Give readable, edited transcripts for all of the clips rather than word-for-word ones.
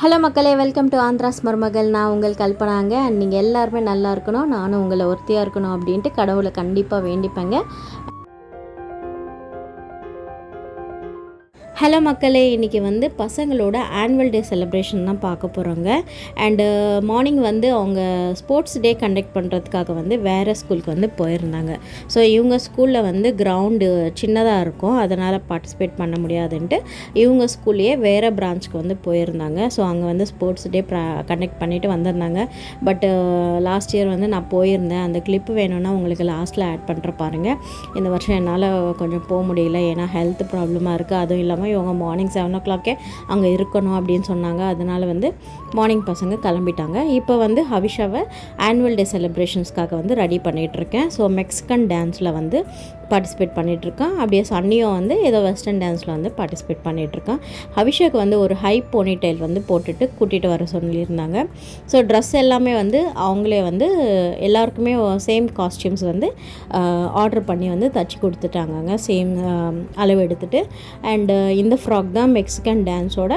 Hello மக்களே, welcome to Andhras மருமகள். நான் உங்கள் கல்பனாங்க. நீங்கள் எல்லாருமே நல்லா இருக்கணும், நானும் உங்களை ஒருத்தியாக இருக்கணும் அப்படின்ட்டு கடவுளை கண்டிப்பாக வேண்டிப்பேங்க. ஹலோ மக்களே, இன்றைக்கி வந்து பசங்களோட ஆனுவல் டே செலிப்ரேஷன் தான் பார்க்க போகிறோங்க. அண்டு மார்னிங் வந்து அவங்க ஸ்போர்ட்ஸ் டே கண்டக்ட் பண்ணுறதுக்காக வந்து வேறு ஸ்கூலுக்கு வந்து போயிருந்தாங்க. ஸோ இவங்க ஸ்கூலில் வந்து கிரவுண்டு சின்னதாக இருக்கும், அதனால் பார்ட்டிசிபேட் பண்ண முடியாதுன்ட்டு இவங்க ஸ்கூல்லையே வேறு பிரான்ச்சுக்கு வந்து போயிருந்தாங்க. ஸோ அங்கே வந்து ஸ்போர்ட்ஸ் டே கண்டக்ட் பண்ணிவிட்டு வந்திருந்தாங்க. பட்டு லாஸ்ட் இயர் வந்து நான் போயிருந்தேன். அந்த கிளிப்பு வேணும்னா உங்களுக்கு லாஸ்ட்டில் ஆட் பண்ணுற பாருங்கள். இந்த வருஷம் என்னால் கொஞ்சம் போக முடியல, ஏன்னா ஹெல்த் ப்ராப்ளமாக இருக்குது. அதுவும் இல்லாமல் இவங்க மார்னிங் 7 o'clock அங்கே இருக்கணும் அப்படின்னு சொன்னாங்க. அதனால் வந்து மார்னிங் பசங்க கிளம்பிட்டாங்க. இப்போ வந்து ஹவிஷாவை ஆனுவல் டே செலிப்ரேஷன்ஸ்க்காக வந்து ரெடி பண்ணிகிட்ருக்கேன். ஸோ மெக்சிகன் டான்ஸில் வந்து பார்ட்டிசிபேட் பண்ணிகிட்ருக்கான். அப்படியே சன்னியும் வந்து ஏதோ வெஸ்டர்ன் டான்ஸில் வந்து பார்ட்டிசிபேட் பண்ணிகிட்ருக்கான். ஹவிஷாவுக்கு வந்து ஒரு ஹை போனி டெயில் வந்து போட்டுட்டு கூட்டிகிட்டு வர சொல்லியிருந்தாங்க. ஸோ ட்ரெஸ் எல்லாமே வந்து அவங்களே வந்து எல்லாருக்குமே சேம் காஸ்டியூம்ஸ் வந்து ஆர்டர் பண்ணி வந்து தச்சு கொடுத்துட்டாங்க, சேம் அளவு எடுத்துகிட்டு. அண்டு இந்த ஃப்ராக் தான் மெக்சிகன் டான்ஸோட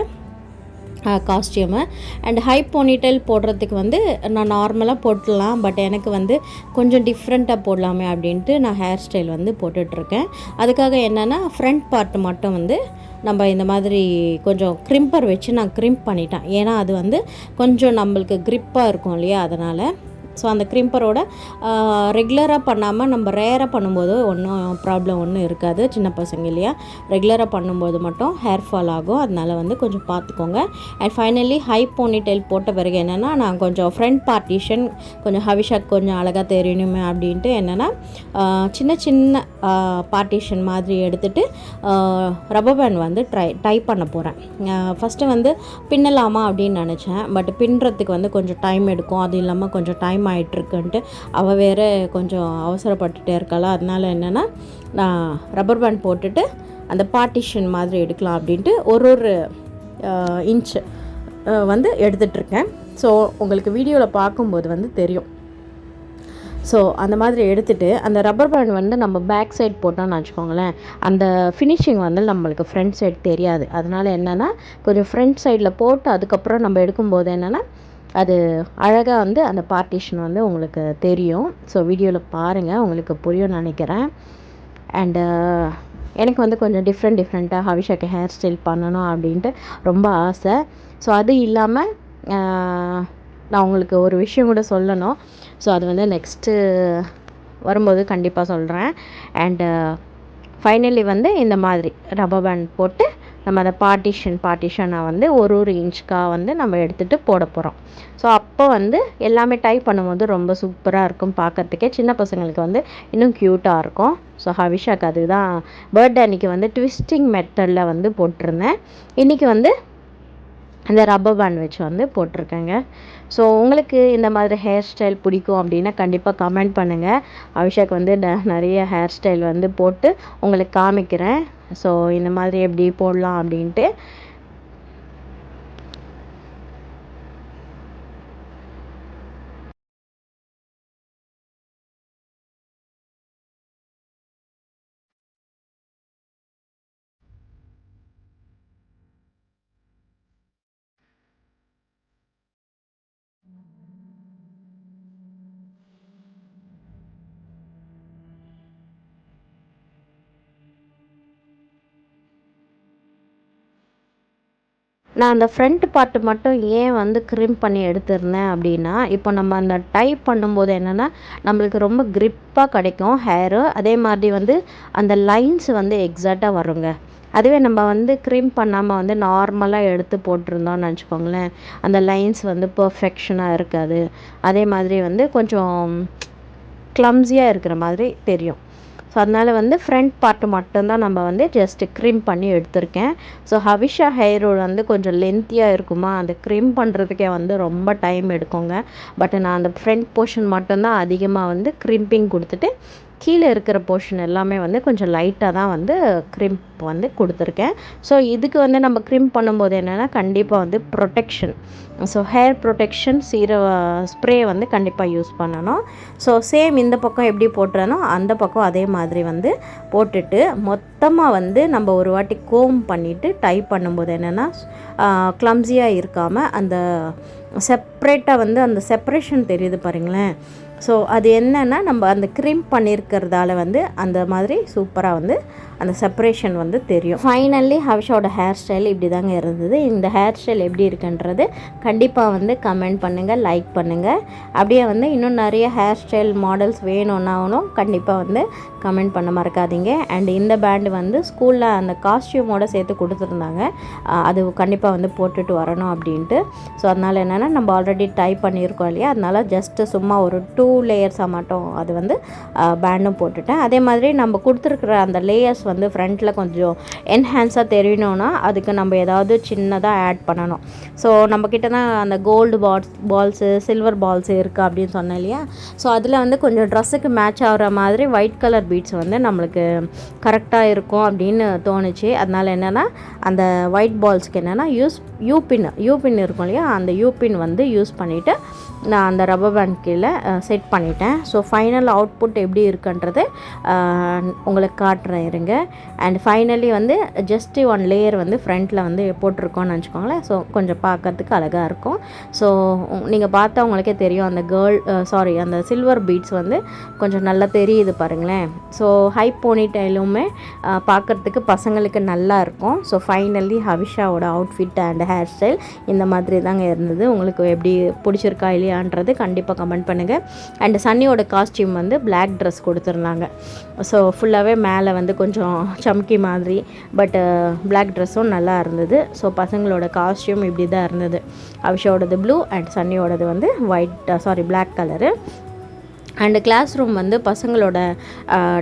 காஸ்டியூமு. அண்ட் ஹை போனிடெயில் போடுறதுக்கு வந்து நான் நார்மலாக போட்டுடலாம், பட் எனக்கு வந்து கொஞ்சம் டிஃப்ரெண்ட்டாக போடலாமே அப்படின்ட்டு நான் ஹேர் ஸ்டைல் வந்து போட்டுட்ருக்கேன். அதுக்காக என்னென்னா ஃப்ரண்ட் பார்ட் மட்டும் வந்து நம்ம இந்த மாதிரி கொஞ்சம் க்ரிம்பர் வச்சு நான் க்ரிம்ப் பண்ணிட்டேன். ஏன்னா அது வந்து கொஞ்சம் நம்மளுக்கு க்ரிப்பாக இருக்கும் இல்லையா, அதனால். ஸோ அந்த க்ரிம்பரோட ரெகுலராக பண்ணாமல் நம்ம ரேராக பண்ணும்போது ஒன்றும் ப்ராப்ளம் ஒன்றும் இருக்காது. சின்ன பசங்க இல்லையா, ரெகுலராக பண்ணும்போது மட்டும் ஹேர் ஃபால் ஆகும், அதனால் வந்து கொஞ்சம் பார்த்துக்கோங்க. அண்ட் ஃபைனலி ஹை போனிடெயில் போட்ட பிறகு என்னென்னா நான் கொஞ்சம் ஃப்ரண்ட் பார்ட்டிஷன் கொஞ்சம் ஹவிஷாக்கு கொஞ்சம் அழகாக தெரியணுமே அப்படின்ட்டு என்னென்னா சின்ன சின்ன பார்ட்டிஷன் மாதிரி எடுத்துகிட்டு ரப்பர் பேண்ட் வந்து டை பண்ண போகிறேன். ஃபஸ்ட்டு வந்து பின்னலாமா அப்படின்னு நினச்சேன், பட் பின்னுறதுக்கு வந்து கொஞ்சம் டைம் எடுக்கும். அது இல்லாமல் கொஞ்சம் டைம் ஆகிட்டுருக்குன்ட்டு அவள் வேறு கொஞ்சம் அவசரப்பட்டுட்டே இருக்காளா, அதனால் என்னென்னா நான் ரப்பர் பேண்ட் போட்டுட்டு அந்த பார்ட்டிஷன் மாதிரி எடுக்கலாம் அப்படின்ட்டு ஒரு இன்ச்சு வந்து எடுத்துகிட்ருக்கேன். ஸோ உங்களுக்கு வீடியோவில் பார்க்கும்போது வந்து தெரியும். ஸோ அந்த மாதிரி எடுத்துகிட்டு அந்த ரப்பர் பேண்ட் வந்து நம்ம பேக் சைட் போட்டோம்னு வச்சுக்கோங்களேன், அந்த ஃபினிஷிங் வந்து நம்மளுக்கு ஃப்ரண்ட் சைடு தெரியாது. அதனால் என்னென்னா கொஞ்சம் ஃப்ரண்ட் சைடில் போட்டு அதுக்கப்புறம் நம்ம எடுக்கும்போது என்னென்னா அது அழகாக வந்து அந்த பார்ட்டிஷன் வந்து உங்களுக்கு தெரியும். ஸோ வீடியோவில் பாருங்கள், உங்களுக்கு புரியும்னு நினைக்கிறேன். அண்டு எனக்கு வந்து கொஞ்சம் டிஃப்ரெண்ட்டாக ஹவிஷாக்கு ஹேர் ஸ்டைல் பண்ணணும் அப்படின்ட்டு ரொம்ப ஆசை. ஸோ அது இல்லாமல் நான் உங்களுக்கு ஒரு விஷயம் கூட சொல்லணும். ஸோ அது வந்து நெக்ஸ்ட்டு வரும்போது கண்டிப்பாக சொல்கிறேன். அண்டு ஃபைனலி வந்து இந்த மாதிரி ரப்பர் பேண்ட் போட்டு நம்ம அதை பார்ட்டிஷனாக வந்து ஒரு இன்ச்சுக்காக வந்து நம்ம எடுத்துகிட்டு போட போகிறோம். ஸோ அப்போ வந்து எல்லாமே டைப் பண்ணும்போது ரொம்ப சூப்பராக இருக்கும் பார்க்குறதுக்கே. சின்ன பசங்களுக்கு வந்து இன்னும் க்யூட்டாக இருக்கும். ஸோ ஹவிஷாக்கு அதுதான் பர்த்டே அன்றைக்கி வந்து ட்விஸ்டிங் மெத்தடில் வந்து போட்டிருந்தேன். இன்றைக்கி வந்து அந்த ரப்பர் பேண்ட் வச்சு வந்து போட்டிருக்கேங்க. ஸோ உங்களுக்கு இந்த மாதிரி ஹேர் ஸ்டைல் பிடிக்கும் அப்படின்னா கண்டிப்பாக கமெண்ட் பண்ணுங்கள். ஹவிஷாக்கு வந்து நிறைய ஹேர் ஸ்டைல் வந்து போட்டு உங்களுக்கு காமிக்கிறேன். ஸோ இந்த மாதிரி எப்படி போடலாம் அப்படின்ட்டு. நான் அந்த ஃப்ரண்ட் பார்ட்டு மட்டும் ஏன் வந்து க்ரிம் பண்ணி எடுத்துருந்தேன் அப்படின்னா, இப்போ நம்ம அந்த டைப் பண்ணும்போது என்னென்னா நம்மளுக்கு ரொம்ப க்ரிப்பாக கிடைக்கும் ஹேரு. அதே மாதிரி வந்து அந்த லைன்ஸ் வந்து எக்ஸாக்டாக வருங்க. அதுவே நம்ம வந்து க்ரிம் பண்ணாமல் வந்து நார்மலாக எடுத்து போட்டிருந்தோம்னு வச்சுக்கோங்களேன், அந்த லைன்ஸ் வந்து பர்ஃபெக்ஷனாக இருக்காது. அதே மாதிரி வந்து கொஞ்சம் க்ளம்ஸியாக இருக்கிற மாதிரி தெரியும். ஸோ அதனால் வந்து ஃப்ரண்ட் பார்ட்டு மட்டும்தான் நம்ம வந்து ஜஸ்ட்டு க்ரிம் பண்ணி எடுத்திருக்கேன். ஸோ ஹவிஷா ஹேர் வந்து கொஞ்சம் லென்த்தியாக இருக்குமா, அந்த க்ரிம் பண்ணுறதுக்கே வந்து ரொம்ப டைம் எடுக்குங்க. பட் நான் அந்த ஃப்ரண்ட் போர்ஷன் மட்டும்தான் அதிகமாக வந்து க்ரிம்பிங் கொடுத்துட்டு கீழே இருக்கிற போர்ஷன் எல்லாமே வந்து கொஞ்சம் லைட்டாக தான் வந்து க்ரிம்ப் வந்து கொடுத்துருக்கேன். ஸோ இதுக்கு வந்து நம்ம க்ரிம்ப் பண்ணும்போது என்னென்னா கண்டிப்பாக வந்து protection, so hair protection spray வந்து கண்டிப்பாக யூஸ் பண்ணணும். ஸோ சேம் இந்த பக்கம் எப்படி போட்டுறனோ அந்த பக்கம் அதே மாதிரி வந்து போட்டுட்டு மொத்தமாக வந்து நம்ம ஒரு வாட்டி கோம் பண்ணிவிட்டு டை பண்ணும்போது என்னென்னா க்ளம்ஸியாக இருக்காமல் அந்த செப்ரேட்டாக வந்து அந்த செப்ரேஷன் தெரியுது பாருங்களேன். ஸோ அது என்னென்னா நம்ம அந்த க்ரிம்ப் பண்ணியிருக்கிறதால வந்து அந்த மாதிரி சூப்பராக வந்து அந்த செப்பரேஷன் வந்து தெரியும். ஃபைனலி ஹவிஷாவோட ஹேர் ஸ்டைல் இப்படி தாங்க இருந்தது. இந்த ஹேர் ஸ்டைல் எப்படி இருக்குன்றது கண்டிப்பாக வந்து கமெண்ட் பண்ணுங்கள், லைக் பண்ணுங்கள். அப்படியே வந்து இன்னும் நிறைய ஹேர் ஸ்டைல் மாடல்ஸ் வேணும்னாலும் கண்டிப்பாக வந்து கமெண்ட் பண்ண மறக்காதீங்க. அண்ட் இந்த பேண்டு வந்து ஸ்கூலில் அந்த காஸ்டியூமோடு சேர்த்து கொடுத்துருந்தாங்க, அது கண்டிப்பாக வந்து போட்டுட்டு வரணும் அப்படின்ட்டு. ஸோ அதனால் என்னென்னா நம்ம ஆல்ரெடி டை பண்ணியிருக்கோம் இல்லையா, அதனால் ஜஸ்ட்டு சும்மா ஒரு 2 லேயர்ஸாக மட்டும் அது வந்து பேண்டும் போட்டுட்டேன். அதே மாதிரி நம்ம கொடுத்துருக்குற அந்த லேயர்ஸ் வந்து ஃப்ரண்ட்டில் கொஞ்சம் என்ஹான்ஸாக தெரியணும்னா அதுக்கு நம்ம ஏதாவது சின்னதாக ஆட் பண்ணணும். ஸோ நம்மக்கிட்ட தான் அந்த கோல்டு பால்ஸு சில்வர் பால்ஸு இருக்குது அப்படின்னு சொன்னேன் இல்லையா. ஸோ அதில் வந்து கொஞ்சம் ட்ரெஸ்ஸுக்கு மேட்ச் ஆகிற மாதிரி ஒயிட் கலர் பீட்ஸ் வந்து நம்மளுக்கு கரெக்டாக இருக்கும் அப்படின்னு தோணுச்சு. அதனால் என்னென்னா அந்த ஒயிட் பால்ஸ்க்கு என்னென்னா யூபின் இருக்கும் இல்லையா, அந்த யூபின் வந்து யூஸ் பண்ணிவிட்டு நான் அந்த ரப்பர் பேண்ட் கீழே செட் பண்ணிட்டேன். ஸோ ஃபைனல் அவுட்புட் எப்படி இருக்குன்றது உங்களுக்கு காட்டுறேன் இருங்க. அண்ட் ஃபைனலி வந்து ஜஸ்ட்டு 1 லேயர் வந்து ஃப்ரண்ட்டில் வந்து போட்டிருக்கோன்னு நினச்சிக்கோங்களேன். ஸோ கொஞ்சம் பார்க்கறதுக்கு அழகாக இருக்கும். ஸோ நீங்கள் பார்த்தா உங்களுக்கே தெரியும் அந்த அந்த சில்வர் பீட்ஸ் வந்து கொஞ்சம் நல்லா தெரியுது பாருங்களேன். ஸோ ஹை போனி டைலுமே பார்க்குறதுக்கு பசங்களுக்கு நல்லா இருக்கும். ஸோ ஃபைனலி ஹவிஷாவோட அவுட்ஃபிட் அண்ட் ஹேர் ஸ்டைல் இந்த மாதிரி தாங்க இருந்தது. உங்களுக்கு எப்படி பிடிச்சிருக்கா இல்லையான்றது கண்டிப்பாக கமெண்ட் பண்ணுங்கள். அண்ட் சன்னியோட காஸ்டியூம் வந்து பிளாக் ட்ரெஸ் கொடுத்துருந்தாங்க. ஸோ ஃபுல்லாகவே மேலே வந்து கொஞ்சம் சம்கி மாதிரி, பட் பிளாக் ட்ரெஸ்ஸும் நல்லா இருந்தது. ஸோ பசங்களோட காஸ்டியூம் இப்படி தான் இருந்தது. ஹவிஷாவோடது ப்ளூ அண்ட் சன்னியோடது வந்து black colour. And class room வந்து பசங்களோட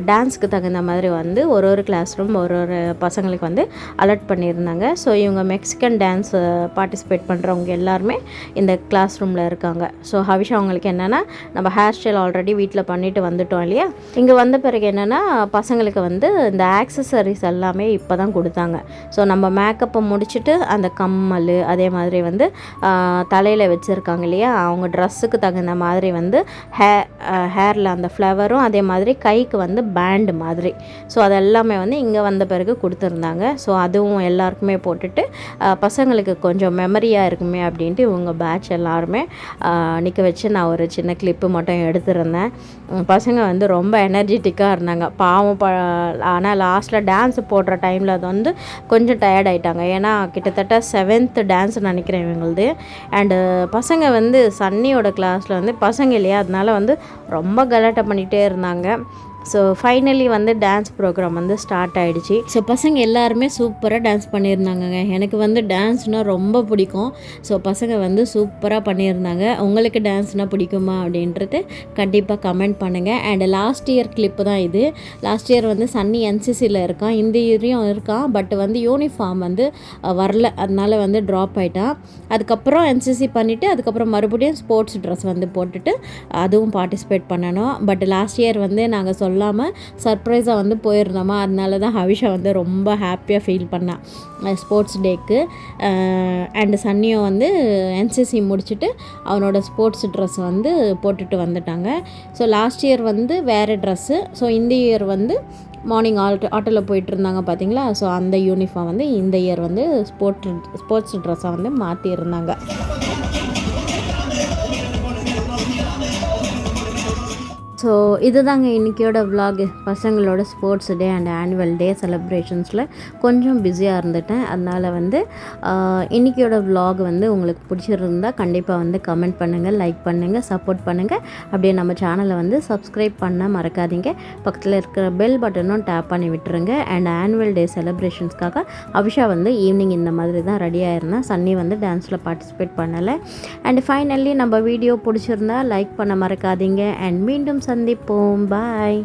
டான்ஸ்க்கு தகுந்த மாதிரி வந்து ஒரு கிளாஸ் ரூம் ஒரு பசங்களுக்கு வந்து அலர்ட் பண்ணியிருந்தாங்க. ஸோ இவங்க மெக்சிகன் டான்ஸ் பார்ட்டிசிபேட் பண்ணுறவங்க எல்லாருமே இந்த கிளாஸ் ரூமில் இருக்காங்க. ஸோ ஹவிஷா அவங்களுக்கு என்னென்னா நம்ம ஹேர் ஸ்டைல் ஆல்ரெடி வீட்டில் பண்ணிவிட்டு வந்துட்டோம் இல்லையா, இங்கே வந்த பிறகு என்னென்னா பசங்களுக்கு வந்து இந்த ஆக்சசரிஸ் எல்லாமே இப்போ தான் கொடுத்தாங்க. ஸோ நம்ம மேக்கப்பை முடிச்சுட்டு அந்த கம்மல் அதே மாதிரி வந்து தலையில் வச்சுருக்காங்க இல்லையா, அவங்க ட்ரெஸ்ஸுக்கு தகுந்த மாதிரி வந்து ஹேரில் அந்த ஃப்ளவரும் அதே மாதிரி கைக்கு வந்து பேண்டு மாதிரி. ஸோ அதெல்லாமே வந்து இங்கே வந்த பிறகு கொடுத்துருந்தாங்க. ஸோ அதுவும் எல்லாருக்குமே போட்டுட்டு பசங்களுக்கு கொஞ்சம் மெமரியாக இருக்குமே அப்படின்ட்டு இவங்க பேட்ச் எல்லாருமே நிற்க வச்சு நான் ஒரு சின்ன கிளிப்பு மட்டும் எடுத்துருந்தேன். பசங்க வந்து ரொம்ப எனர்ஜெட்டிக்காக இருந்தாங்க பாவம். ஆனால் லாஸ்ட்டில் டான்ஸ் போடுற டைமில் அது வந்து கொஞ்சம் டயர்ட் ஆகிட்டாங்க. ஏன்னா கிட்டத்தட்ட 7th டான்ஸ் நினைக்கிறேன் இவங்களுது. அண்டு பசங்க வந்து சன்னியோட கிளாஸில் வந்து பசங்க இல்லையா, அதனால வந்து ரொம்ப கலாட்டை பண்ணிகிட்டே இருந்தாங்க. ஸோ ஃபைனலி வந்து டான்ஸ் ப்ரோக்ராம் வந்து ஸ்டார்ட் ஆகிடுச்சு. ஸோ பசங்க எல்லாருமே சூப்பராக டான்ஸ் பண்ணியிருந்தாங்கங்க. எனக்கு வந்து டான்ஸ்னால் ரொம்ப பிடிக்கும். ஸோ பசங்க வந்து சூப்பராக பண்ணியிருந்தாங்க. உங்களுக்கு டான்ஸ்னால் பிடிக்குமா அப்படின்றது கண்டிப்பாக கமெண்ட் பண்ணுங்கள். அண்ட் லாஸ்ட் இயர் கிளிப்பு தான் இது. லாஸ்ட் இயர் வந்து சன்னி என்சிசியில் இருக்கான், இந்த இயரையும் இருக்கான். பட் வந்து யூனிஃபார்ம் வந்து வரல, அதனால வந்து ட்ராப் ஆகிட்டான். அதுக்கப்புறம் என்சிசி பண்ணிவிட்டு அதுக்கப்புறம் மறுபடியும் ஸ்போர்ட்ஸ் ட்ரெஸ் வந்து போட்டுட்டு அதுவும் பார்ட்டிசிபேட் பண்ணணும். பட் லாஸ்ட் இயர் வந்து நாங்கள் சொல்லாமல் சர்ப்ரைஸாக வந்து போயிருந்தோமா, அதனால தான் ஹவிஷா வந்து ரொம்ப ஹாப்பியாக ஃபீல் பண்ணான் ஸ்போர்ட்ஸ் டேக்கு. அண்டு சன்னியும் வந்து என்சிசி முடிச்சுட்டு அவனோட ஸ்போர்ட்ஸ் ட்ரெஸ் வந்து போட்டுட்டு வந்துட்டாங்க. ஸோ லாஸ்ட் இயர் வந்து வேறு ட்ரெஸ்ஸு, ஸோ இந்த இயர் வந்து மார்னிங் ஆட்டோவில் போயிட்டு இருந்தாங்க பார்த்தீங்களா. ஸோ அந்த யூனிஃபார்ம் வந்து இந்த இயர் வந்து ஸ்போர்ட்ஸ் ட்ரெஸ்ஸை வந்து மாற்றியிருந்தாங்க. ஸோ இதுதாங்க இன்றைக்கியோட விலாகு. பசங்களோட sports day and annual day செலிப்ரேஷன்ஸில் கொஞ்சம் பிஸியாக இருந்துட்டேன். அதனால் வந்து இன்றைக்கியோட விலாக் வந்து உங்களுக்கு பிடிச்சிருந்தால் கண்டிப்பாக வந்து கமெண்ட் பண்ணுங்கள், லைக் பண்ணுங்கள், சப்போர்ட் பண்ணுங்கள். அப்படியே நம்ம சேனலை வந்து சப்ஸ்கிரைப் பண்ண மறக்காதீங்க. பக்கத்தில் இருக்கிற பெல் பட்டனும் டேப் பண்ணி விட்டுருங்க. அண்ட் ஆனுவல் டே செலிப்ரேஷன்ஸ்க்காக ஹவிஷா வந்து ஈவினிங் இந்த மாதிரி தான் ரெடியாக இருந்தேன். சன்னி வந்து டான்ஸில் பார்ட்டிசிபேட் பண்ணலை. அண்ட் ஃபைனலி நம்ம வீடியோ பிடிச்சிருந்தா லைக் பண்ண மறக்காதீங்க. அண்ட் மீண்டும் சந்திப்போம். பாய்.